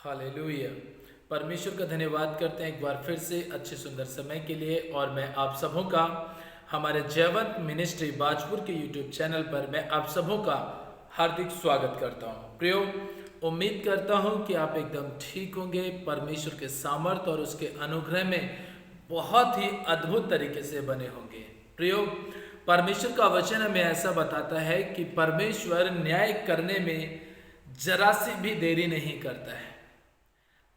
Hallelujah. परमेश्वर का धन्यवाद करते हैं एक बार फिर से अच्छे सुंदर समय के लिए। और मैं आप सबों का हमारे जयवंत मिनिस्ट्री बाजपुर के यूट्यूब चैनल पर मैं आप सबों का हार्दिक स्वागत करता हूं। प्रियो, उम्मीद करता हूं कि आप एकदम ठीक होंगे। परमेश्वर के सामर्थ और उसके अनुग्रह में बहुत ही अद्भुत तरीके से बने होंगे। प्रियो, परमेश्वर का वचन हमें ऐसा बताता है कि परमेश्वर न्याय करने में जरा सी भी देरी नहीं करता है।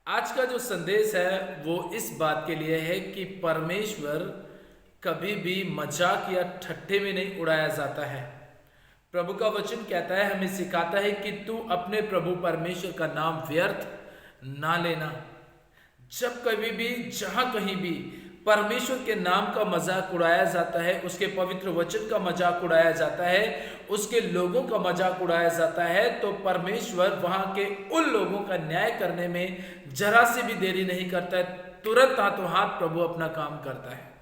आज का जो संदेश है वो इस बात के लिए है कि परमेश्वर कभी भी मजाक या ठट्ठे में नहीं उड़ाया जाता है। प्रभु का वचन कहता है, हमें सिखाता है कि तू अपने प्रभु परमेश्वर का नाम व्यर्थ ना लेना। जब कभी भी जहां कहीं भी परमेश्वर के नाम का मजाक उड़ाया जाता है, उसके पवित्र वचन का मजाक उड़ाया जाता है, उसके लोगों का मजाक उड़ाया जाता है, तो परमेश्वर वहां के उन लोगों का न्याय करने में जरा से भी देरी नहीं करता है। तुरंत हाथों हाथ प्रभु अपना काम करता है।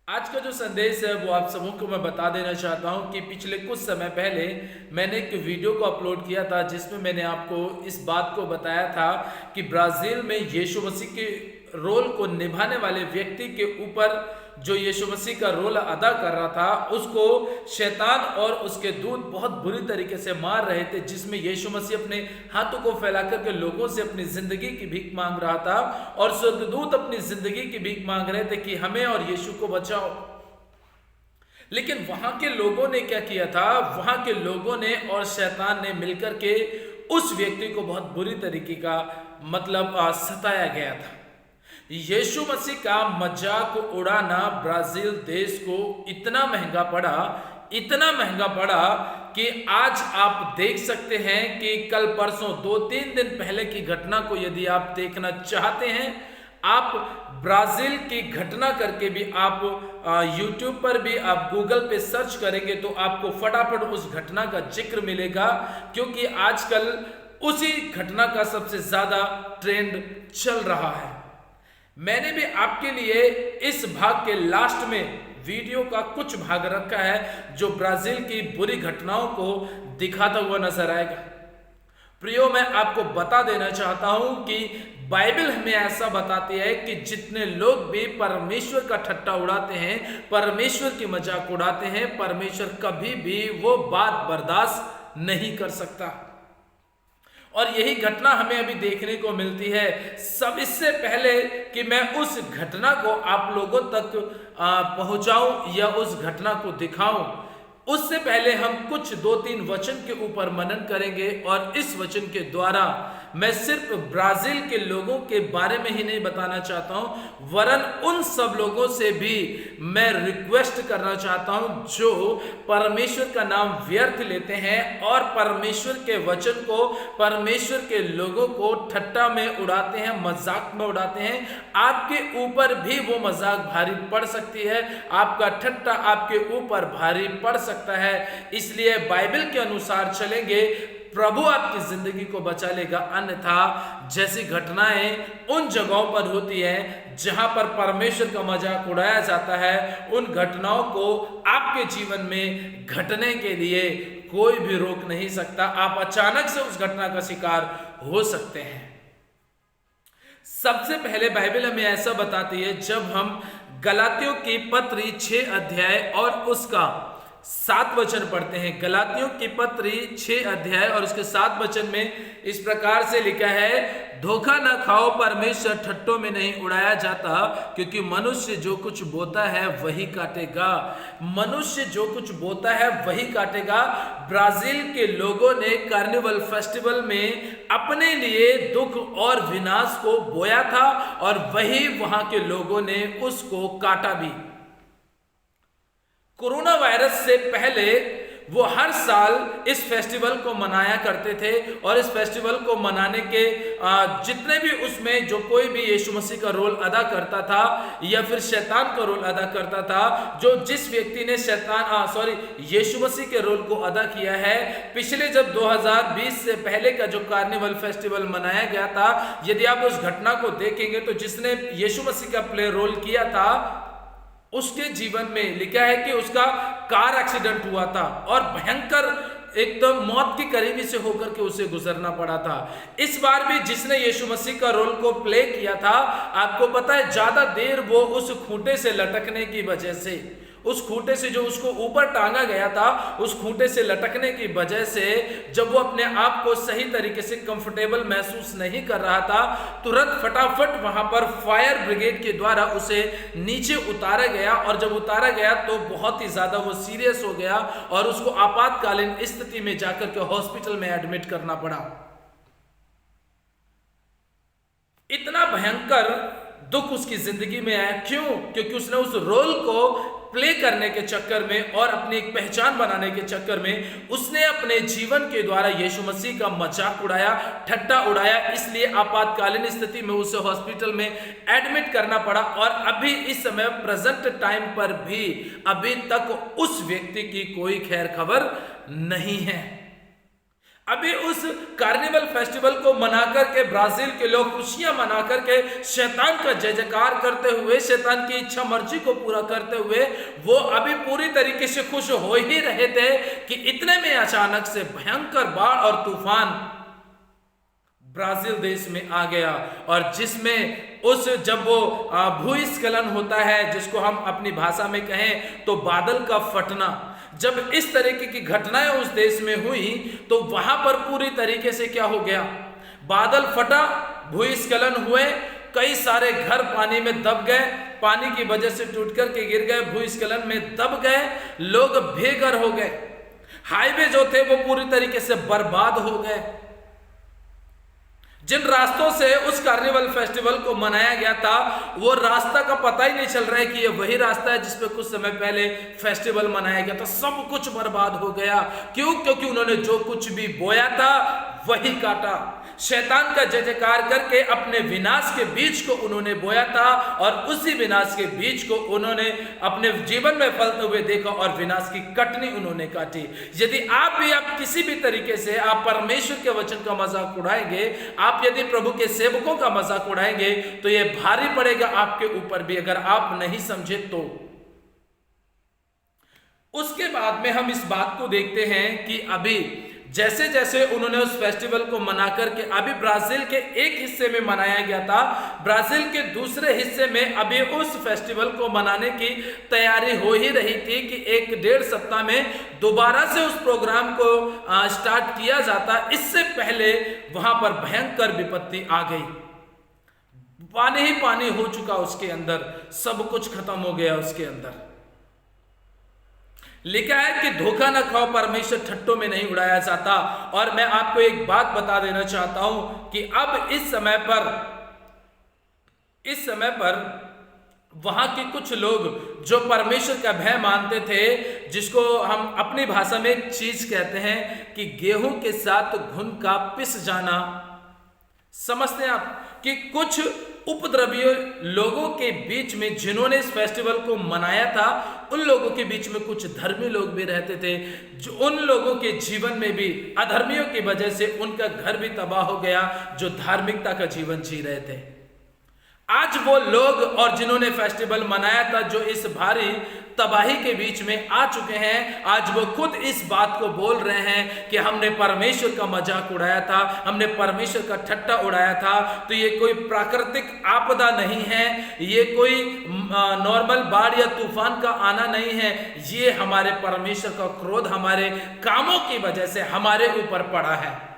आज का जो संदेश है वो आप सबों को मैं बता देना चाहता हूं कि पिछले कुछ समय पहले मैंने एक वीडियो को अपलोड किया था जिसमें मैंने आपको इस बात को बताया था कि ब्राजील में यीशु मसीह के रोल को निभाने वाले व्यक्ति के ऊपर जो यीशु मसीह का रोल अदा कर रहा था, उसको शैतान और उसके दूत बहुत बुरी तरीके से मार रहे थे, जिसमें यीशु मसीह अपने हाथों को फैलाकर के लोगों से अपनी जिंदगी की भीख मांग रहा था और स्वर्गदूत अपनी जिंदगी की भीख मांग रहे थे कि हमें और यीशु को बचाओ। लेकिन वहां के लोगों ने क्या किया था? वहां के लोगों ने और शैतान ने मिलकर के उस व्यक्ति को बहुत बुरी तरीके का सताया गया था। यीशु मसीह का मजाक उड़ाना ब्राजील देश को इतना महंगा पड़ा कि आज आप देख सकते हैं कि कल परसों 2-3 दिन पहले की घटना को यदि आप देखना चाहते हैं, आप ब्राजील की घटना करके भी आप यूट्यूब पर भी आप गूगल पे सर्च करेंगे तो आपको फटाफट उस घटना का जिक्र मिलेगा, क्योंकि आजकल उसी घटना का सबसे ज्यादा ट्रेंड चल रहा है। मैंने भी आपके लिए इस भाग के लास्ट में वीडियो का कुछ भाग रखा है जो ब्राजील की बुरी घटनाओं को दिखाता हुआ नजर आएगा। प्रियो, मैं आपको बता देना चाहता हूं कि बाइबल हमें ऐसा बताती है कि जितने लोग भी परमेश्वर का ठट्टा उड़ाते हैं, परमेश्वर की मजाक उड़ाते हैं, परमेश्वर कभी भी वो बात बर्दाश्त नहीं कर सकता। और यही घटना हमें अभी देखने को मिलती है। सब इससे पहले कि मैं उस घटना को आप लोगों तक पहुंचाऊं या उस घटना को दिखाऊं, उससे पहले हम कुछ 2-3 वचन के ऊपर मनन करेंगे। और इस वचन के द्वारा मैं सिर्फ ब्राजील के लोगों के बारे में ही नहीं बताना चाहता हूं, वरन उन सब लोगों से भी मैं रिक्वेस्ट करना चाहता हूं जो परमेश्वर का नाम व्यर्थ लेते हैं और परमेश्वर के वचन को, परमेश्वर के लोगों को ठट्टा में उड़ाते हैं, मजाक में उड़ाते हैं। आपके ऊपर भी वो मजाक भारी पड़ सकती है, आपका ठट्टा आपके ऊपर भारी पड़ सकता है। इसलिए बाइबल के अनुसार चलेंगे, प्रभु आपकी जिंदगी को बचा लेगा। अन्यथा जैसी घटनाएं उन जगहों पर होती हैं जहां पर परमेश्वर का मजाक उड़ाया जाता है, उन घटनाओं को आपके जीवन में घटने के लिए कोई भी रोक नहीं सकता। आप अचानक से उस घटना का शिकार हो सकते हैं। सबसे पहले बाइबल हमें ऐसा बताती है, जब हम गलातियों की पत्री 6 अध्याय और उसका 7 वचन पढ़ते हैं। गलातियों की पत्री 6 अध्याय और उसके 7 वचन में इस प्रकार से लिखा है, धोखा न खाओ, परमेश्वर ठट्टों में नहीं उड़ाया जाता, क्योंकि मनुष्य जो कुछ बोता है वही काटेगा। मनुष्य जो कुछ बोता है वही काटेगा। ब्राजील के लोगों ने कार्निवल फेस्टिवल में अपने लिए दुख और विनाश को बोया था और वही वहां के लोगों ने उसको काटा भी। कोरोना वायरस से पहले वो हर साल इस फेस्टिवल को मनाया करते थे और इस फेस्टिवल को मनाने के जितने भी उसमें जो कोई भी यीशु मसीह का रोल अदा करता था या फिर शैतान का रोल अदा करता था, जो जिस व्यक्ति ने यीशु मसीह के रोल को अदा किया है, पिछले जब 2020 से पहले का जो कार्निवल फेस्टिवल मनाया गया था, यदि आप उस घटना को देखेंगे तो जिसने यीशु मसीह का प्ले रोल किया था उसके जीवन में लिखा है कि उसका कार एक्सीडेंट हुआ था और भयंकर एक तो मौत के करीबी से होकर के उसे गुजरना पड़ा था। इस बार भी जिसने यीशु मसीह का रोल को प्ले किया था, आपको पता है ज्यादा देर वो उस खूंटे से लटकने की वजह से, उस खूंटे से जो उसको ऊपर टांगा गया था, उस खूंटे से लटकने की वजह से जब वो अपने आप को सही तरीके से कंफर्टेबल महसूस नहीं कर रहा था, तुरंत फटाफट वहां पर फायर ब्रिगेड के द्वारा उसे नीचे उतारा गया। और जब उतारा गया तो बहुत ही ज्यादा वो सीरियस हो गया और उसको आपातकालीन स्थिति में जाकर के हॉस्पिटल में एडमिट करना पड़ा। इतना भयंकर दुख उसकी जिंदगी में आया। क्यों? क्योंकि उसने उस रोल को प्ले करने के चक्कर में और अपनी एक पहचान बनाने के चक्कर में उसने अपने जीवन के द्वारा यीशु मसीह का मजाक उड़ाया, ठट्टा उड़ाया। इसलिए आपातकालीन स्थिति में उसे हॉस्पिटल में एडमिट करना पड़ा। और अभी इस समय प्रेजेंट टाइम पर भी अभी तक उस व्यक्ति की कोई खैर खबर नहीं है। अभी उस कार्निवल फेस्टिवल को मनाकर के ब्राजील के लोग खुशियां मना करके शैतान का जय जयकार करते हुए, शैतान की इच्छा मर्जी को पूरा करते हुए वो अभी पूरी तरीके से खुश हो ही रहे थे कि इतने में अचानक से भयंकर बाढ़ और तूफान ब्राजील देश में आ गया। और जिसमें जब वो भूस्खलन होता है, जिसको हम अपनी भाषा में कहें तो बादल का फटना, जब इस तरीके की घटनाएं उस देश में हुई तो वहां पर पूरी तरीके से क्या हो गया, बादल फटा, भूस्खलन हुए, कई सारे घर पानी में दब गए, पानी की वजह से टूट कर के गिर गए, भूस्खलन में दब गए, लोग बेघर हो गए, हाईवे जो थे वो पूरी तरीके से बर्बाद हो गए। जिन रास्तों से उस कार्निवल फेस्टिवल को मनाया गया था वो रास्ता का पता ही नहीं चल रहा है कि ये वही रास्ता है जिसपे कुछ समय पहले फेस्टिवल मनाया गया था। सब कुछ बर्बाद हो गया। क्यों? क्योंकि उन्होंने जो कुछ भी बोया था वही काटा। शैतान का जय जयकार करके अपने विनाश के बीज को उन्होंने बोया था और उसी विनाश के बीज को उन्होंने अपने जीवन में फलते हुए देखा और विनाश की कटनी उन्होंने काटी। यदि आप किसी भी तरीके से आप परमेश्वर के वचन का मजाक उड़ाएंगे, आप यदि प्रभु के सेवकों का मजाक उड़ाएंगे तो यह भारी पड़ेगा आपके ऊपर भी, अगर आप नहीं समझे तो। उसके बाद में हम इस बात को देखते हैं कि अभी जैसे जैसे उन्होंने उस फेस्टिवल को मना करके, अभी ब्राजील के एक हिस्से में मनाया गया था, ब्राजील के दूसरे हिस्से में अभी उस फेस्टिवल को मनाने की तैयारी हो ही रही थी कि 1-1.5 सप्ताह में दोबारा से उस प्रोग्राम को स्टार्ट किया जाता। इससे पहले वहां पर भयंकर विपत्ति आ गई, पानी ही पानी हो चुका उसके अंदर, सब कुछ खत्म हो गया उसके अंदर। लिखा है कि धोखा न खाओ, परमेश्वर ठट्टों में नहीं उड़ाया जाता। और मैं आपको एक बात बता देना चाहता हूं कि अब इस समय पर वहां के कुछ लोग जो परमेश्वर का भय मानते थे, जिसको हम अपनी भाषा में एक चीज कहते हैं कि गेहूं के साथ घुन का पिस जाना, समझते हैं आप कि कुछ उपद्रवियों लोगों के बीच में जिन्होंने इस फेस्टिवल को मनाया था, उन लोगों के बीच में कुछ धर्मी लोग भी रहते थे, जो उन लोगों के जीवन में भी अधर्मियों की वजह से उनका घर भी तबाह हो गया, जो धार्मिकता का जीवन जी रहे थे। आज वो लोग और जिन्होंने फेस्टिवल मनाया था, जो इस भारी तबाही के बीच में आ चुके हैं, आज वो खुद इस बात को बोल रहे हैं कि हमने परमेश्वर का मजाक उड़ाया था, हमने परमेश्वर का ठट्टा उड़ाया था। तो ये कोई प्राकृतिक आपदा नहीं है, ये कोई नॉर्मल बाढ़ या तूफान का आना नहीं है, ये हमारे परमेश्वर का क्रोध हमारे कामों की वजह से हमारे ऊपर पड़ा है।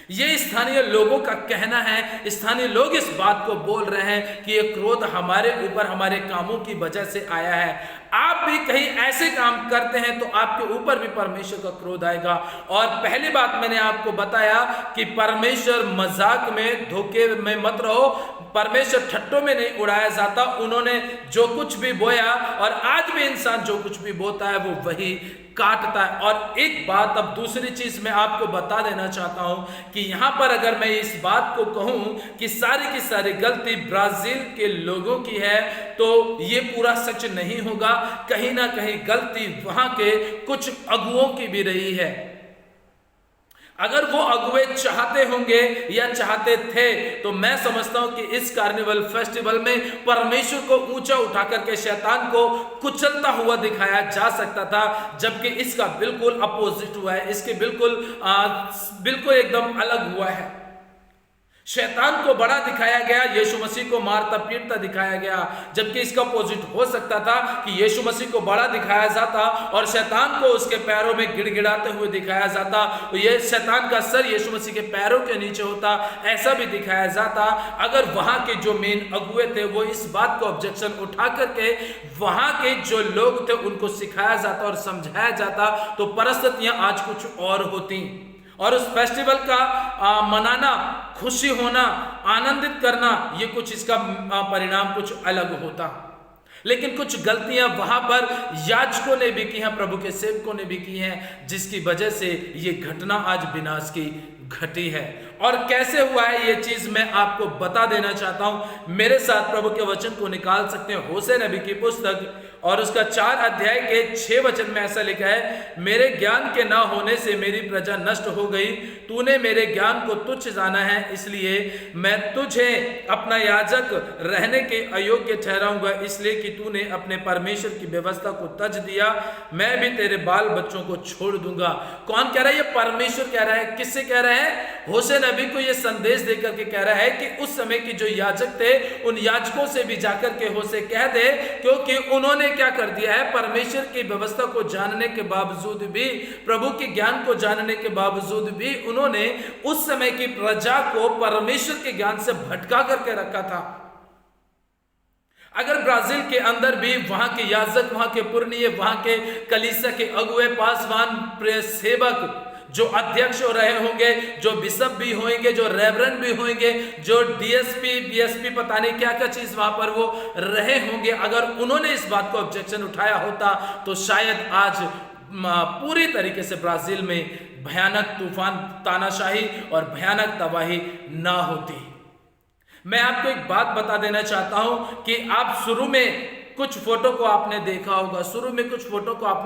ये स्थानीय लोगों का कहना है, स्थानीय लोग इस बात को बोल रहे हैं कि ये क्रोध हमारे ऊपर हमारे कामों की वजह से आया है। आप भी कहीं ऐसे काम करते हैं तो आपके ऊपर भी परमेश्वर का क्रोध आएगा। और पहली बात मैंने आपको बताया कि परमेश्वर मजाक में, धोखे में मत रहो, परमेश्वर ठट्टों में नहीं उड़ाया जाता। उन्होंने जो कुछ भी बोया और आज भी इंसान जो कुछ भी बोता है वो वही काटता है। और एक बात, अब दूसरी चीज मैं आपको बता देना चाहता हूं कि यहां पर अगर मैं इस बात को कहूं कि सारी की सारी गलती ब्राजील के लोगों की है तो ये पूरा सच नहीं होगा। कहीं ना कहीं गलती वहां के कुछ अगुओं की भी रही है। अगर वो अगुवे चाहते होंगे या चाहते थे तो मैं समझता हूं कि इस कार्निवल फेस्टिवल में परमेश्वर को ऊंचा उठा करके शैतान को कुचलता हुआ दिखाया जा सकता था, जबकि इसका बिल्कुल अपोजिट हुआ है। इसके बिल्कुल एकदम अलग हुआ है। शैतान को बड़ा दिखाया गया, यीशु मसीह को मारता पीटता दिखाया गया, जबकि इसका अपोजिट हो सकता था कि यीशु मसीह को बड़ा दिखाया जाता और शैतान को उसके पैरों में गिड़गिड़ाते हुए दिखाया जाता। ये शैतान का सर यीशु मसीह के पैरों के नीचे होता, ऐसा भी दिखाया जाता। अगर वहां के जो मेन अगुए थे वो इस बात को ऑब्जेक्शन उठा करके वहां के जो लोग थे उनको सिखाया जाता और समझाया जाता तो परिस्थितियां आज कुछ और होती और उस फेस्टिवल का मनाना, खुशी होना, आनंदित करना, ये कुछ इसका परिणाम कुछ अलग होता। लेकिन कुछ गलतियां वहां पर याजकों ने भी की हैं, प्रभु के सेवकों ने भी की हैं, जिसकी वजह से ये घटना आज विनाश की घटी है। और कैसे हुआ है ये चीज मैं आपको बता देना चाहता हूं। मेरे साथ प्रभु के वचन को निकाल सकते हैं, होशे नबी की पुस्तक और उसका 4 अध्याय के 6 वचन में ऐसा लिखा है, मेरे ज्ञान के ना होने से मेरी प्रजा नष्ट हो गई, तूने मेरे ज्ञान को तुच्छ जाना है, इसलिए मैं तुझे अपना याजक रहने के अयोग्य ठहराऊंगा, इसलिए कि तूने अपने परमेश्वर की व्यवस्था को तज दिया, मैं भी तेरे बाल बच्चों को छोड़ दूंगा। कौन कह रहा है? ये परमेश्वर कह रहा है। किससे कह रहा है? होशे नबी को ये संदेश देकर के कह रहा है कि उस समय की जो याजक थे उन याजकों से भी जाकर के होशे कह दे, क्योंकि उन्होंने क्या कर दिया है, परमेश्वर की व्यवस्था को जानने के बावजूद भी, प्रभु के ज्ञान को जानने के बावजूद भी उन्होंने उस समय की प्रजा को परमेश्वर के ज्ञान से भटका करके रखा था। अगर ब्राजील के अंदर भी वहां के याजक, वहां के पुरनिये, वहां के कलीसिया के अगुए, पासवान, प्रिय सेवक, जो अध्यक्ष हो रहे होंगे, जो बिशप भी होंगे, जो रेवरेंड भी होंगे, जो डीएसपी, बीएसपी, पता नहीं क्या क्या चीज वहां पर वो रहे होंगे, अगर उन्होंने इस बात को ऑब्जेक्शन उठाया होता तो शायद आज पूरी तरीके से ब्राजील में भयानक तूफान, तानाशाही और भयानक तबाही ना होती। मैं आपको एक बात बता देना चाहता हूं कि आप शुरू में कुछ फोटो को आपने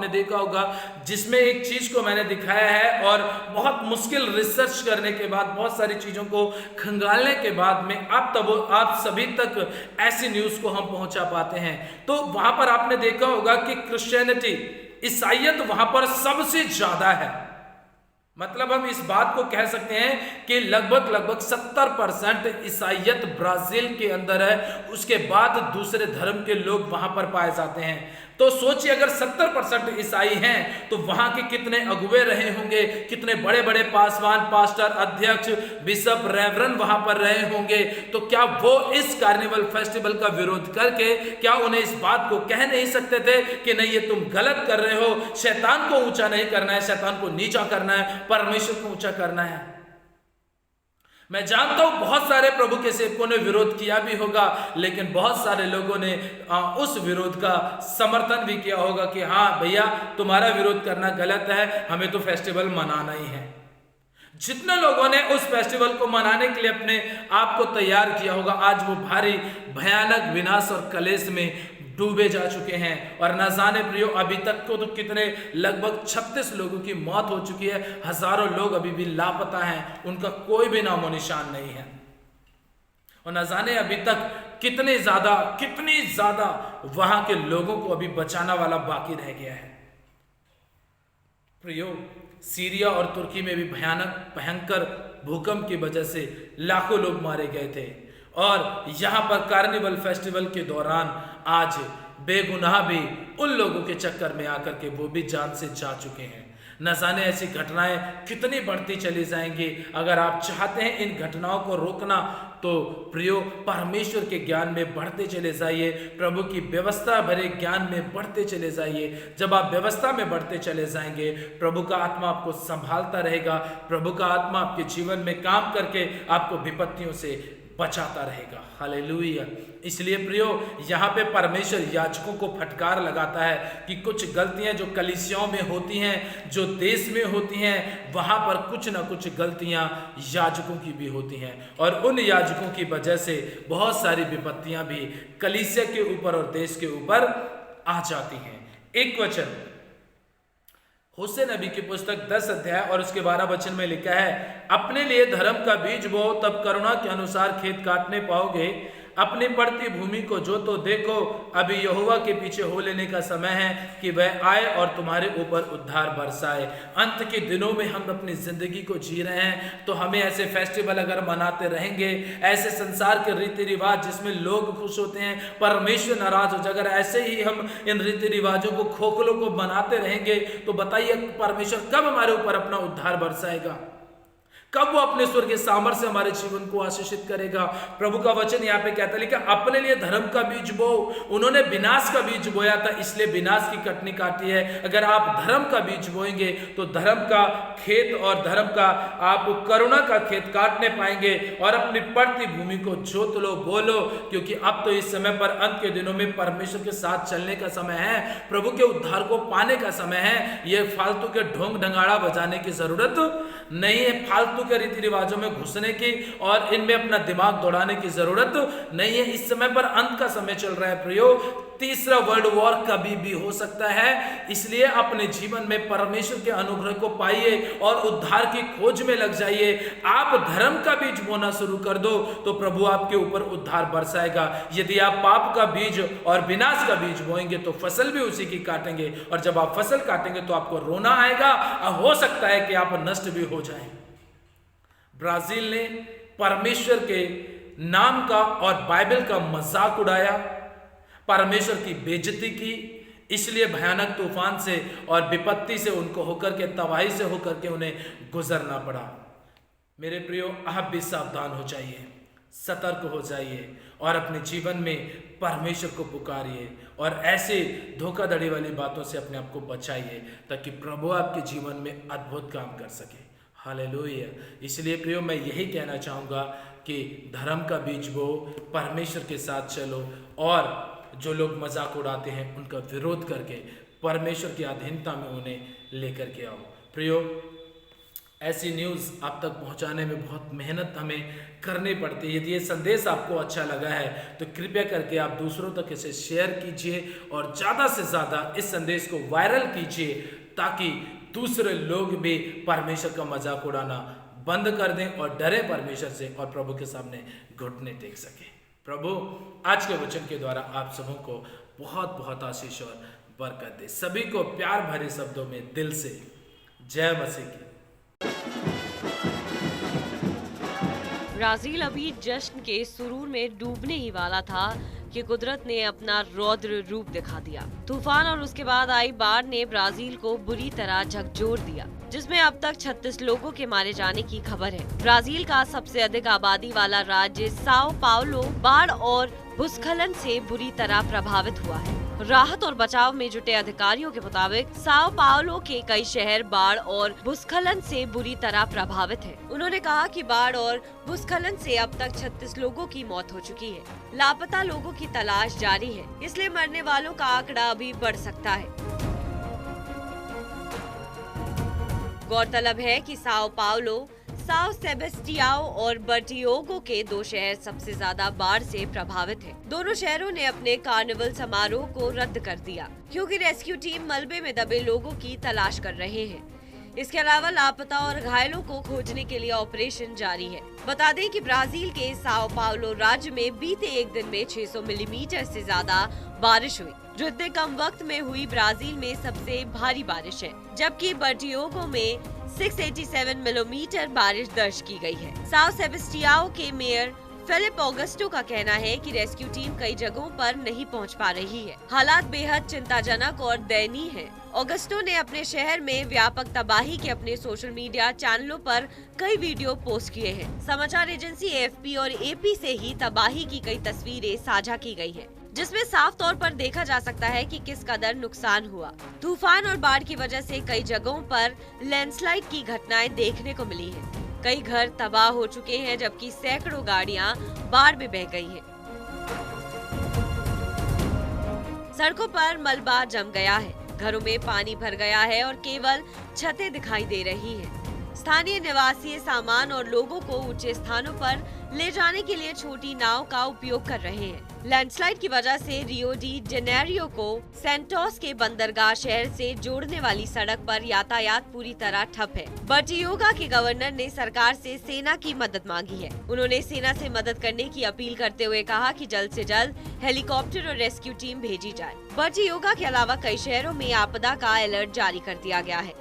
देखा होगा, जिसमें एक चीज को मैंने दिखाया है और बहुत मुश्किल रिसर्च करने के बाद, बहुत सारी चीजों को खंगालने के बाद में आप सभी तक ऐसी न्यूज को हम पहुंचा पाते हैं। तो वहां पर आपने देखा होगा कि क्रिश्चियनिटी, ईसाईयत वहां पर सबसे ज्यादा है। मतलब हम इस बात को कह सकते हैं कि लगभग 70% ईसाईयत ब्राजील के अंदर है, उसके बाद दूसरे धर्म के लोग वहां पर पाए जाते हैं। तो सोचिए अगर 70% ईसाई हैं तो वहां के कितने अगुवे रहे होंगे, कितने बड़े बड़े पासवान, पास्टर, अध्यक्ष, बिशप, रेवरेंड वहां पर रहे होंगे। तो क्या वो इस कार्निवल फेस्टिवल का विरोध करके क्या उन्हें इस बात को कह नहीं सकते थे कि नहीं ये तुम गलत कर रहे हो, शैतान को ऊंचा नहीं करना है, शैतान को नीचा करना है, परमेश्वर को ऊंचा करना है। मैं जानता हूं बहुत सारे प्रभु के सेवकों ने विरोध किया भी होगा, लेकिन बहुत सारे लोगों ने उस विरोध का समर्थन भी किया होगा कि हाँ भैया तुम्हारा विरोध करना गलत है, हमें तो फेस्टिवल मनाना ही है। जितने लोगों ने उस फेस्टिवल को मनाने के लिए अपने आप को तैयार किया होगा, आज वो भारी भयानक विनाश और कलेश में डूबे जा चुके हैं। और न जाने प्रियो अभी तक को तो कितने, लगभग 36 लोगों की मौत हो चुकी है, हजारों लोग अभी भी लापता हैं, उनका कोई भी नामो निशान नहीं है। और न जाने अभी तक कितनी ज्यादा वहां के लोगों को अभी बचाना वाला बाकी रह गया है। प्रियो, सीरिया और तुर्की में भी भयंकर भूकंप की वजह से लाखों लोग मारे गए थे। और यहाँ पर कार्निवल फेस्टिवल के दौरान आज बेगुनाह भी उन लोगों के चक्कर में आकर के वो भी जान से जा चुके हैं। न जाने ऐसी घटनाएं कितनी बढ़ती चली जाएंगी। अगर आप चाहते हैं इन घटनाओं को रोकना तो प्रियो परमेश्वर के ज्ञान में बढ़ते चले जाइए, प्रभु की व्यवस्था भरे ज्ञान में बढ़ते चले जाइए। जब आप व्यवस्था में बढ़ते चले जाएंगे, प्रभु का आत्मा आपको संभालता रहेगा, प्रभु का आत्मा आपके जीवन में काम करके आपको विपत्तियों से बचाता रहेगा। हालेलुया। इसलिए प्रियो यहाँ पे परमेश्वर याजकों को फटकार लगाता है कि कुछ गलतियां जो कलीसियाओं में होती हैं, जो देश में होती हैं, वहाँ पर कुछ ना कुछ गलतियां याजकों की भी होती हैं और उन याजकों की वजह से बहुत सारी विपत्तियां भी कलीसिया के ऊपर और देश के ऊपर आ जाती हैं। एक वचन होशे नबी की पुस्तक 10 अध्याय और उसके 12 वचन में लिखा है, अपने लिए धर्म का बीज बो, तब करुणा के अनुसार खेत काटने पाओगे। अपनी पड़ती भूमि को जोतो, देखो अभी यहोवा के पीछे हो लेने का समय है कि वह आए और तुम्हारे ऊपर उद्धार बरसाए। अंत के दिनों में हम अपनी जिंदगी को जी रहे हैं, तो हमें ऐसे फेस्टिवल अगर मनाते रहेंगे, ऐसे संसार के रीति रिवाज जिसमें लोग खुश होते हैं, परमेश्वर नाराज हो जाए, अगर ऐसे ही हम इन रीति रिवाजों को, खोखलों को बनाते रहेंगे, तो बताइए परमेश्वर कब हमारे ऊपर अपना उद्धार बरसाएगा? कब वो अपने स्वर्गीय सामर्थ्य से हमारे जीवन को आशीषित करेगा? प्रभु का वचन यहाँ पे कहता है, लेकिन अपने लिए धर्म का बीज बो। उन्होंने विनाश का बीज बोया था, इसलिए विनाश की कटनी काटी है। अगर आप धर्म का बीज बोएंगे तो धर्म का खेत और धर्म का आप करुणा का खेत काटने पाएंगे और अपनी पड़ती भूमि को जोत लो, बोलो, क्योंकि अब तो इस समय पर अंत के दिनों में परमेश्वर के साथ चलने का समय है, प्रभु के उद्धार को पाने का समय है। यह फालतू के ढोंग ढंगाड़ा बजाने की जरूरत नहीं है, फालतू के रीति रिवाजों में घुसने की और इनमें अपना दिमाग दौड़ाने की जरूरत नहीं है। इस समय पर अंत का समय चल रहा है प्रियो, तीसरा वर्ल्ड वॉर कभी भी हो सकता है। इसलिए अपने जीवन में परमेश्वर के अनुग्रह को पाइए और उद्धार की खोज में लग जाइए। आप धर्म का बीज बोना शुरू कर दो तो प्रभु आपके ऊपर उद्धार बरसाएगा। यदि आप पाप का बीज और विनाश का बीज बोएंगे तो फसल भी उसी की काटेंगे, और जब आप फसल काटेंगे तो आपको रोना आएगा और हो सकता है कि आप नष्ट भी हो जाएं। ब्राजील ने परमेश्वर के नाम का और बाइबल का मजाक उड़ाया, परमेश्वर की बेइज्जती की, इसलिए भयानक तूफान से और विपत्ति से उनको होकर के, तबाही से होकर के उन्हें गुजरना पड़ा। मेरे प्रियो, आप भी सावधान हो जाइए, सतर्क हो जाइए और अपने जीवन में परमेश्वर को पुकारिए और ऐसे धोखाधड़ी वाली बातों से अपने आप को बचाइए, ताकि प्रभु आपके जीवन में अद्भुत काम कर सके। हालेलुया। इसलिए प्रियो, मैं यही कहना चाहूँगा कि धर्म का बीज बो, परमेश्वर के साथ चलो और जो लोग मजाक उड़ाते हैं उनका विरोध करके परमेश्वर की अधीनता में उन्हें लेकर के आओ। प्रियो, ऐसी न्यूज़ आप तक पहुंचाने में बहुत मेहनत हमें करनी पड़ती है। यदि ये संदेश आपको अच्छा लगा है तो कृपया करके आप दूसरों तक इसे शेयर कीजिए और ज़्यादा से ज़्यादा इस संदेश को वायरल कीजिए, ताकि दूसरे लोग भी परमेश्वर का मजाक उड़ाना बंद कर दें और डरे परमेश्वर से और प्रभु के सामने घुटने टेक सके। प्रभु आज के वचन के द्वारा आप सबों को बहुत बहुत आशीष और बरकत दे। सभी को प्यार भरे शब्दों में दिल से जय मसीह की। ब्राजील अभी जश्न के सुरूर में डूबने ही वाला था कि कुदरत ने अपना रौद्र रूप दिखा दिया। तूफान और उसके बाद आई बाढ़ ने ब्राजील को बुरी तरह झकझोर दिया, जिसमें अब तक 36 लोगों के मारे जाने की खबर है। ब्राजील का सबसे अधिक आबादी वाला राज्य साओ पाउलो बाढ़ और भूस्खलन से बुरी तरह प्रभावित हुआ है। राहत और बचाव में जुटे अधिकारियों के मुताबिक साओ पाउलो के कई शहर बाढ़ और भूस्खलन से बुरी तरह प्रभावित हैं। उन्होंने कहा कि बाढ़ और भूस्खलन से अब तक 36 लोगों की मौत हो चुकी है। लापता लोगों की तलाश जारी है, इसलिए मरने वालों का आंकड़ा अभी बढ़ सकता है। गौरतलब है कि साओ पाउलो, साओ सेबेस्टियाओ और बर्टियोगो के 2 शहर सबसे ज्यादा बाढ़ से प्रभावित हैं। दोनों शहरों ने अपने कार्निवल समारोह को रद्द कर दिया क्योंकि रेस्क्यू टीम मलबे में दबे लोगों की तलाश कर रहे हैं। इसके अलावा लापता और घायलों को खोजने के लिए ऑपरेशन जारी है। बता दें कि ब्राजील के साओ पाउलो राज्य में बीते एक दिन में 600 मिलीमीटर से ज्यादा बारिश हुई, जो इतने कम वक्त में हुई ब्राजील में सबसे भारी बारिश है, जबकि बर्टियोगो में 687 मिलीमीटर बारिश दर्ज की गई है। साओ सेबेस्टियाओ के मेयर फिलिप ऑगस्टो का कहना है कि रेस्क्यू टीम कई जगहों पर नहीं पहुंच पा रही है। हालात बेहद चिंताजनक और दयनीय हैं। ऑगस्टो ने अपने शहर में व्यापक तबाही के अपने सोशल मीडिया चैनलों पर कई वीडियो पोस्ट किए हैं। समाचार एजेंसी एएफपी और एपी से ही तबाही की कई तस्वीरें साझा की गई है, जिसमें साफ तौर पर देखा जा सकता है कि किस कदर नुकसान हुआ। तूफान और बाढ़ की वजह से कई जगहों पर लैंडस्लाइड की घटनाएं देखने को मिली हैं। कई घर तबाह हो चुके हैं, जबकि सैकड़ों गाड़ियां बाढ़ में बह गई हैं। सड़कों पर मलबा जम गया है, घरों में पानी भर गया है और केवल छतें दिखाई दे रही हैं। स्थानीय निवासी सामान और लोगों को ऊंचे स्थानों पर ले जाने के लिए छोटी नाव का उपयोग कर रहे हैं। लैंडस्लाइड की वजह से रियो डी जेनेरियो को सेंटोस के बंदरगाह शहर से जोड़ने वाली सड़क पर यातायात पूरी तरह ठप है। बर्टियोगा के गवर्नर ने सरकार से सेना की मदद मांगी है। उन्होंने सेना से मदद करने की अपील करते हुए कहा कि जल्द से जल्द हेलीकॉप्टर और रेस्क्यू टीम भेजी जाए। बर्टियोगा के अलावा कई शहरों में आपदा का अलर्ट जारी कर दिया गया है।